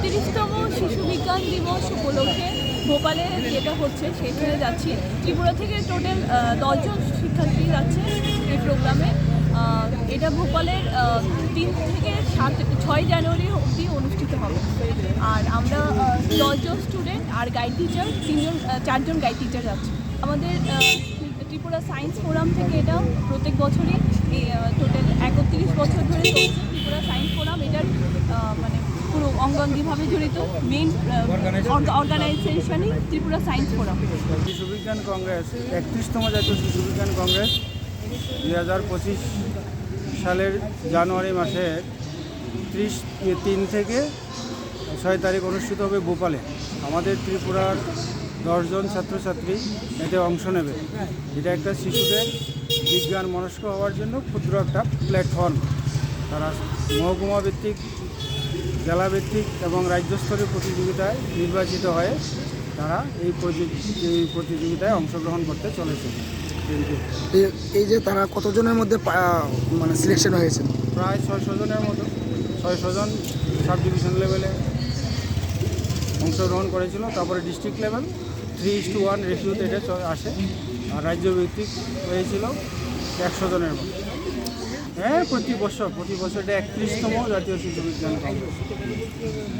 31তম শিশু বিজ্ঞান দিবস উপলক্ষে ভোপালে যেটা হচ্ছে সেখানে যাচ্ছি। ত্রিপুরা থেকে টোটাল 10 জন শিক্ষার্থী যাচ্ছে এই প্রোগ্রামে। এটা ভোপালের 3 থেকে 6 জানুয়ারি অবধি অনুষ্ঠিত হবে। আর আমরা 10 জন স্টুডেন্ট আর গাইড টিচার 4জন গাইড টিচার যাচ্ছে। আমাদের ত্রিপুরা সায়েন্স ফোরাম থেকে এটা প্রত্যেক বছরই টোটাল 31 বছর ধরে চলছে। ত্রিপুরা সায়েন্স ফোরাম এটার মানে পুরো অঙ্গাঙ্গিভাবে জড়িত মেইন অর্গানাইজেশনই ত্রিপুরা সায়েন্স ফোরাম। শিশু বিজ্ঞান কংগ্রেস 31তম জাতীয় শিশু বিজ্ঞান কংগ্রেস 2025 সালের জানুয়ারি মাসের 3 থেকে 6 তারিখ অনুষ্ঠিত হবে ভোপালে। আমাদের ত্রিপুরার 10 জন ছাত্রছাত্রী এতে অংশ নেবে। এটা একটা শিশুদের বিজ্ঞান মনস্ক হওয়ার জন্য ক্ষুদ্র একটা প্ল্যাটফর্ম। তারা মহকুমা ভিত্তিক, জেলা ভিত্তিক এবং রাজ্যস্তরের প্রতিযোগিতায় নির্বাচিত হয়ে তারা এই প্রতিযোগিতায় অংশগ্রহণ করতে চলেছে। কিন্তু এই যে তারা কতজনের মধ্যে মানে সিলেকশন হয়েছে? প্রায় 600 জনের মতো। 600 জন সাব ডিভিশন লেভেলে অংশগ্রহণ করেছিল। তারপরে ডিস্ট্রিক্ট লেভেল 3:1 রেশিওতে এটা আসে। আর রাজ্য ভিত্তিক হয়েছিল 100 জনের মতো। হ্যাঁ, প্রতি বছর এটা 31তম জাতীয় শিশু বিজ্ঞান কংগ্রেস।